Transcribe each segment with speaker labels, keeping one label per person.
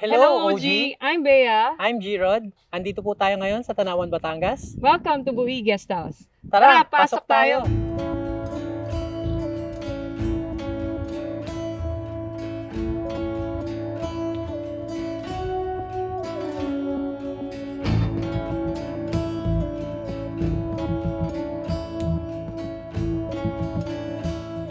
Speaker 1: Hello, OG!
Speaker 2: I'm Bea.
Speaker 1: I'm G-Rod. Andito po tayo ngayon sa Tanawan, Batangas.
Speaker 2: Welcome to Buhi Guest House.
Speaker 1: Tara,
Speaker 2: pasok tayo!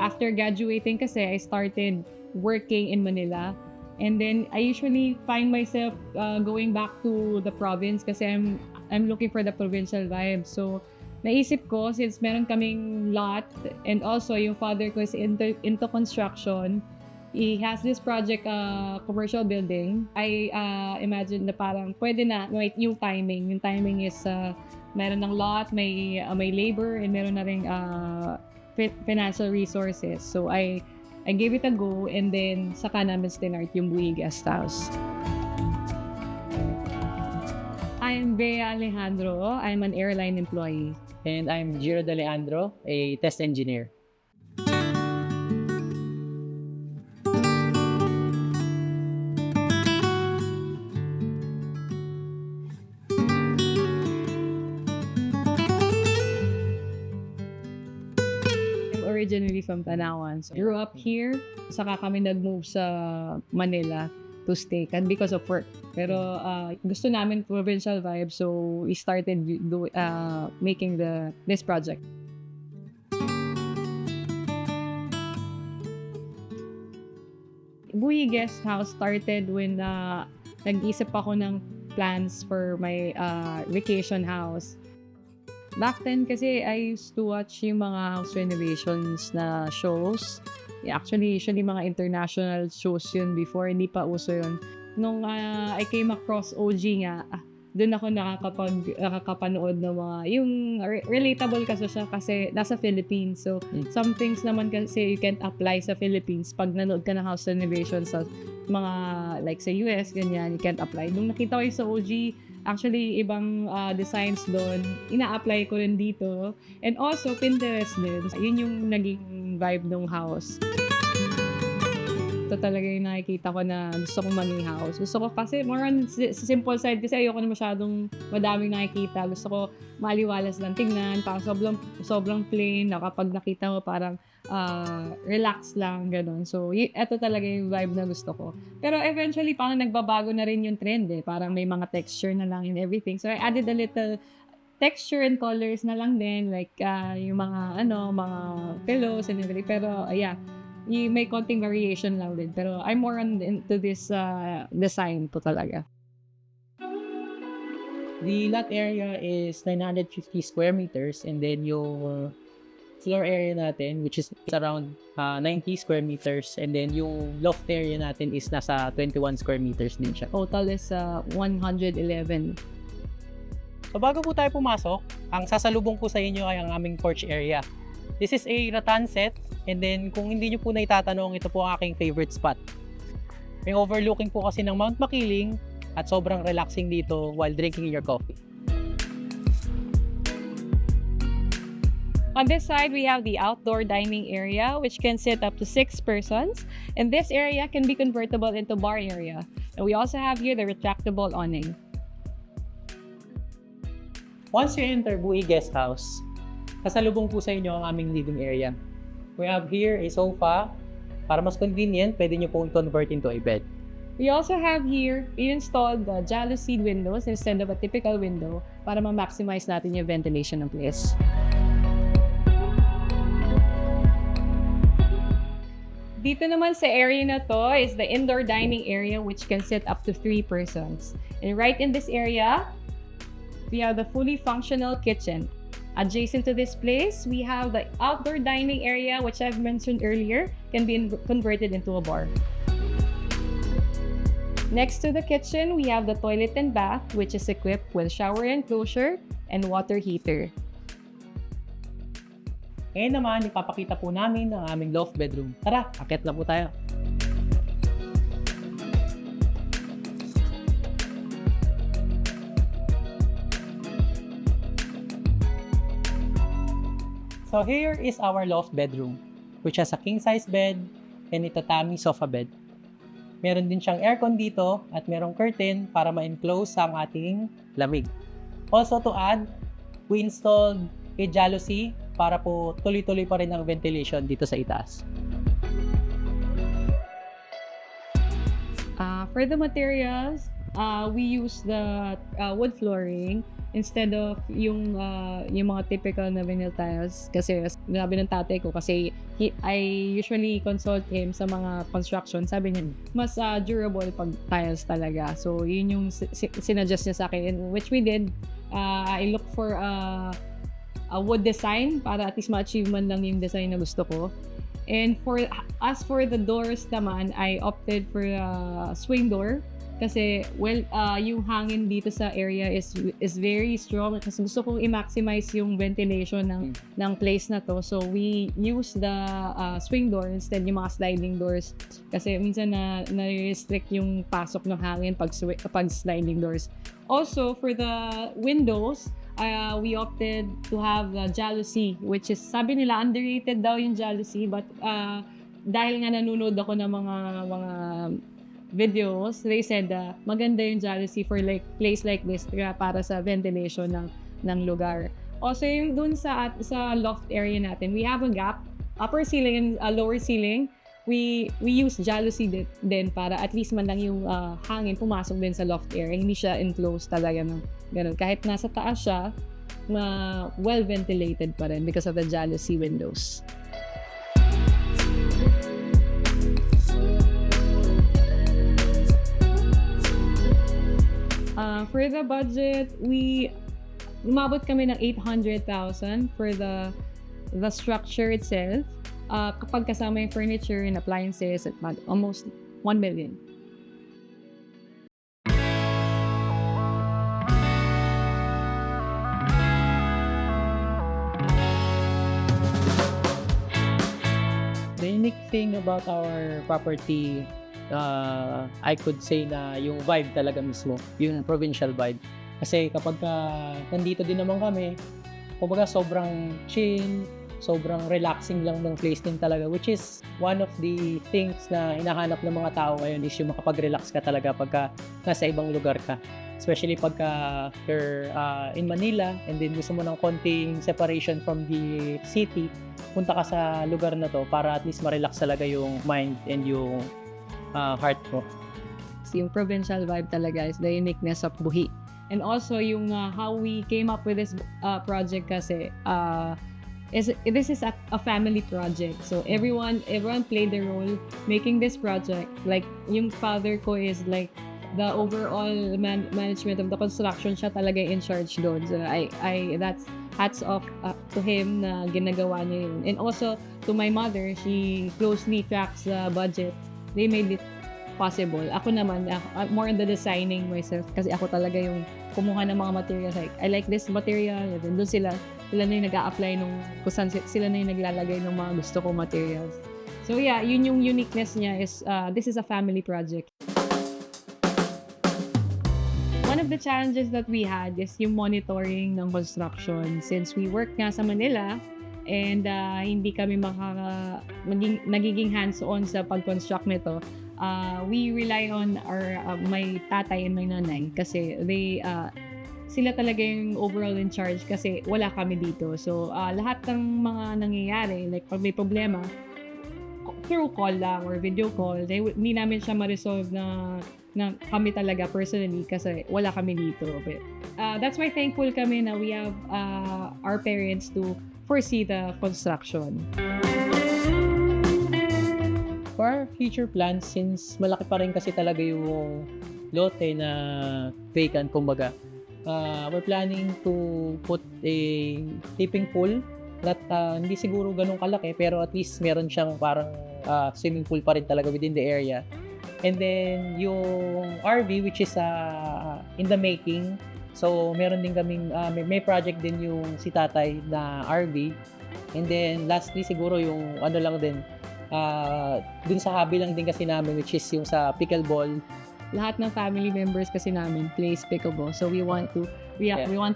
Speaker 2: After graduating kasi, I started working in Manila. And then I usually find myself going back to the province kasi I'm looking for the provincial vibe. So naisip ko, since meron kaming lot and also yung father ko is into construction, he has this project, commercial building. I imagine na parang pwede na yung timing. Yung timing is meron ng lot, may labor, and meron na ring financial resources. So I gave it a go, and then saka namin stinart yung Buhi Guest House. I'm Bea Alejandro. I'm an airline employee.
Speaker 1: And I'm Giro De Leandro, a test engineer.
Speaker 2: Originally from Tanawan. So, grew up here. Saka kami nag-move sa Manila to stay because of work. Pero gusto namin provincial vibe, so we started making this project. Buhi Guest House started when nag-isip ako ng plans for my vacation house. Back then kasi I used to watch yung mga house renovations na shows. Yeah, actually, usually mga international shows yun before, hindi pa uso yun. Nung I came across OG nga, doon ako nakakapanood ng mga, yung relatable kasi siya kasi nasa Philippines. So, some things naman kasi you can't apply sa Philippines. Pag nanood ka ng house renovation sa mga, like sa US, ganyan, you can't apply. Nung nakita ko yung sa OG, actually, ibang designs doon, ina-apply ko rin dito. And also, Pinterest din. Yun yung naging vibe ng house. Ito talaga yung nakikita ko na gusto kong maging house. Gusto ko kasi more on simple side kasi ayoko na masyadong madaming nakikita. Gusto ko maliwalas lang tingnan, parang sobrang plain, na kapag nakita mo parang relax lang, ganun. So, ito talaga yung vibe na gusto ko. Pero eventually, parang nagbabago na rin yung trend eh. Parang may mga texture na lang and everything. So, I added a little texture and colors na lang din. Like, yung mga pillows and everything. Pero, yeah, may konting variation lang din. Pero, I'm more into this design po talaga.
Speaker 1: The lot area is 950 square meters, and then yung floor area natin, which is around 90 square meters, and then yung loft area natin is nasa 21 square meters din siya.
Speaker 2: Total is 111.
Speaker 1: So bago po tayo pumasok, ang sasalubong po sa inyo ay ang aming porch area. This is a rattan set, and then kung hindi nyo po na itatanong, ito po ang aking favorite spot. May overlooking po kasi ng Mount Makiling at sobrang relaxing dito while drinking your coffee.
Speaker 2: On this side, we have the outdoor dining area, which can sit up to 6 persons. And this area can be convertible into bar area. And we also have here the retractable awning.
Speaker 1: Once you enter Buhi Guest House, kasalubong po sa inyo ang aming living area. We have here a sofa. Para mas convenient, pwede nyo pong convert into a bed.
Speaker 2: We also have here, we installed the jalousied windows instead of a typical window para ma-maximize natin yung ventilation ng place. Dito naman sa area na to is the indoor dining area, which can sit up to 3 persons. And right in this area, we have the fully functional kitchen. Adjacent to this place, we have the outdoor dining area, which I've mentioned earlier, can be converted into a bar. Next to the kitchen, we have the toilet and bath, which is equipped with shower enclosure and water heater.
Speaker 1: Ngayon naman, ipapakita po namin ang aming loft bedroom. Tara, akit na po tayo. So here is our loft bedroom, which has a king-size bed and a tatami sofa bed. Meron din siyang aircon dito at merong curtain para ma-enclose ang ating lamig. Also to add, we installed a jalousie para po tuloy-tuloy pa rin ang ventilation dito sa itaas.
Speaker 2: For the materials, we use the wood flooring instead of yung mga typical na vinyl tiles kasi sabi ng tatay ko kasi I usually consult him sa mga construction, sabi niya mas durable pag tiles talaga, so yun yung sinuggest niya sa akin, and which we did. I look for a wood design para at least ma-achieve man lang yung design na gusto ko. And as for the doors naman, I opted for a swing door kasi yung hangin dito sa area is very strong kasi gusto kong i-maximize yung ventilation ng place na to. So we use the swing door instead yung mga sliding doors kasi minsan na-restrict yung pasok ng hangin pag sliding doors. Also for the windows, we opted to have the jalousie, which is, sabi nila underrated daw yung jalousie, but dahil nga nanonood ako ng mga videos, they said maganda yung jalousie for like place like this para sa ventilation ng lugar. Also yung dun sa loft area natin, we have a gap, upper ceiling and lower ceiling. We use jalousie din para at least man lang yung hangin pumasok din sa loft area, hindi siya enclosed talaga ng ganun. Kahit nasa taas siya, well ventilated pa rin because of the jalousie windows. For the budget, umabot kami ng 800,000 for the structure itself. Kapag kasama yung furniture and appliances, at almost 1 million.
Speaker 1: The unique thing about our property, I could say na yung vibe talaga mismo, yung provincial vibe. Kasi kapag nandito din naman kami, kumbaga sobrang chill, sobrang relaxing lang ng place din talaga, which is one of the things na hinahanap ng mga tao ngayon is yung makapag-relax ka talaga pagka nasa ibang lugar ka. Especially pagka you're in Manila and then gusto mo ng konting separation from the city, punta ka sa lugar na to para at least ma-relax talaga yung mind and yung heart mo.
Speaker 2: Yung provincial vibe talaga is the uniqueness of Buhi. And also yung how we came up with this project kasi this is a family project. So everyone played their role making this project. Like yung father ko is like the overall management of the construction, siya talaga in charge doon. So that's hats off to him na ginagawa niya yun. And also to my mother, she closely tracks the budget. They made it possible. Ako naman, more on the designing myself kasi ako talaga yung kumuha ng mga materials. Like, I like this material. Doon sila na yung nag-a-apply kung saan sila na yung naglalagay ng mga gusto kong materials. So yeah, yun yung uniqueness niya is this is a family project. One of the challenges that we had is yung monitoring ng construction. Since we work nga sa Manila and hindi kami nagiging hands-on sa pag-construct nito, we rely on my tatay and my nanay kasi sila talaga yung overall in charge kasi wala kami dito. So, lahat ng mga nangyayari, like pag may problema, through call lang or video call, hindi namin siya ma-resolve na kami talaga personally kasi wala kami dito. But, that's why thankful kami na we have our parents to foresee the construction.
Speaker 1: For our future plans, since malaki pa rin kasi talaga yung lote na vacant, kumbaga, we're planning to put a tipping pool that hindi siguro ganun kalaki pero at least meron siyang parang swimming pool pa rin talaga within the area. And then yung RV which is in the making. So meron din kaming may project din yung si tatay na RV. And then lastly siguro yung ano lang din dun sa hobby lang din kasi namin which is yung sa pickleball.
Speaker 2: Lahat ng family members kasi namin plays pickleball. So we want to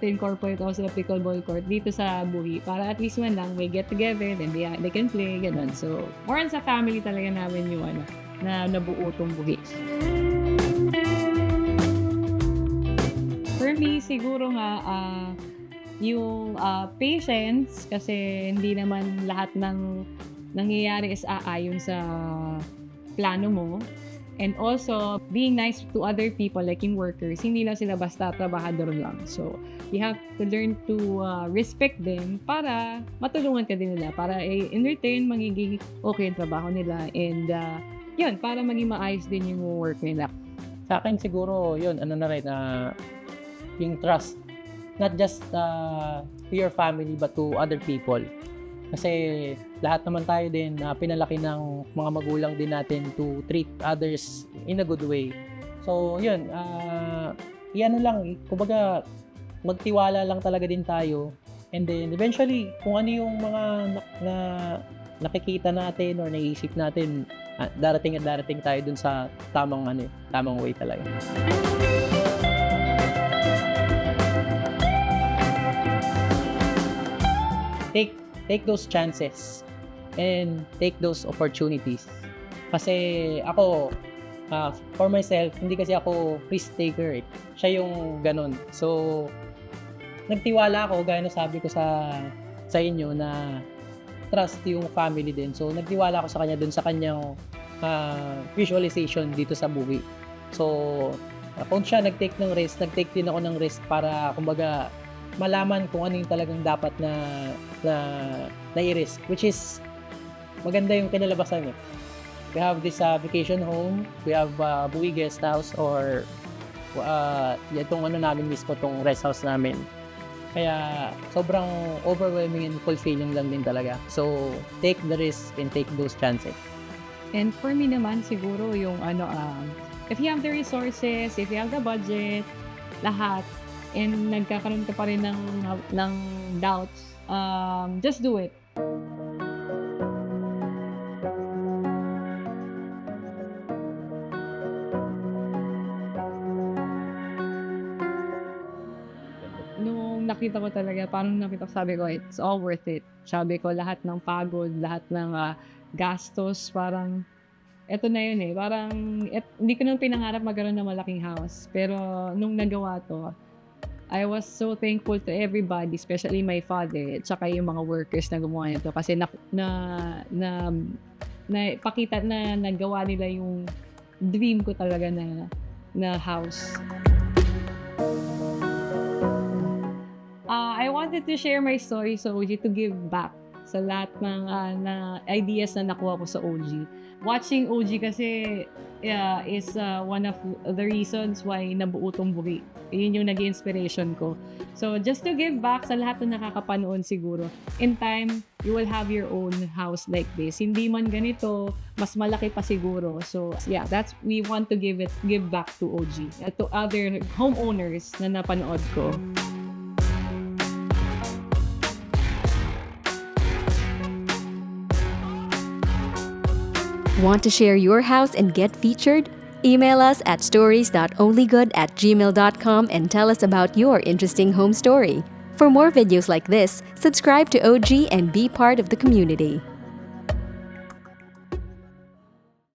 Speaker 2: incorporate also the pickleball court dito sa Buhi para at least man lang we get together then they can play ganun. So more on sa family talaga namin yung na nabuo tong buhis. For me, siguro nga, yung patience, kasi hindi naman lahat ng nangyayari is aayon sa plano mo. And also, being nice to other people, like yung workers, hindi lang sila basta trabahador lang. So, you have to learn to respect them para matulungan ka din nila. Para in return, magiging okay yung trabaho nila. And yun, para maging maayos din yung work nila.
Speaker 1: Sa akin siguro, yun, ano na rin, yung trust. Not just to your family, but to other people. Kasi lahat naman tayo din pinalaki ng mga magulang din natin to treat others in a good way. So, yun, yan lang, kumbaga, magtiwala lang talaga din tayo. And then, eventually, kung ano yung mga nakikita natin or naisip natin, darating at darating tayo dun sa tamang way talaga. Take those chances and take those opportunities. Kasi ako, for myself, hindi kasi ako risk taker. Siya yung ganun. So, nagtiwala ako, gaya na sabi ko sa inyo na trust yung family din. So, nagtiwala ako sa kanya dun sa kanyang visualization dito sa movie. So, kung siya nag-take ng risk, nag-take din ako ng risk para, kumbaga, malaman kung ano yung talagang dapat na i-risk, which is maganda yung kinalabasan niya. We have this vacation home, we have Buwi Guest House, or itong namin mismo, itong rest house namin. Kaya sobrang overwhelming and fulfilling lang din talaga. So, take the risk and take those chances.
Speaker 2: And for me naman, siguro yung if you have the resources, if you have the budget, lahat, and nagkakaroon ka pa rin ng doubts, just do it. Nung nakita ko talaga, sabi ko, it's all worth it. Sabi ko, lahat ng pagod, lahat ng gastos, parang, eto na yun eh. Parang, hindi ko nung pinangarap magkaroon ng malaking house. Pero, nung nagawa to, I was so thankful to everybody, especially my father, at saka yung mga workers na gumawa nito. Kasi pakita na nagawa nila yung dream ko talaga na house. I wanted to share my story sa OG to give back sa lahat ng ideas na nakuha ko sa OG. Watching OG kasi is one of the reasons why nabuo tong Buwi. Yun yung naging inspiration ko. So, just to give back sa lahat na nakakapanood siguro, in time, you will have your own house like this. Hindi man ganito, mas malaki pa siguro. So, yeah, we want to give back to OG, to other homeowners na napanood ko.
Speaker 3: Want to share your house and get featured? Email us at stories.onlygood@gmail.com and tell us about your interesting home story. For more videos like this, subscribe to OG and be part of the community.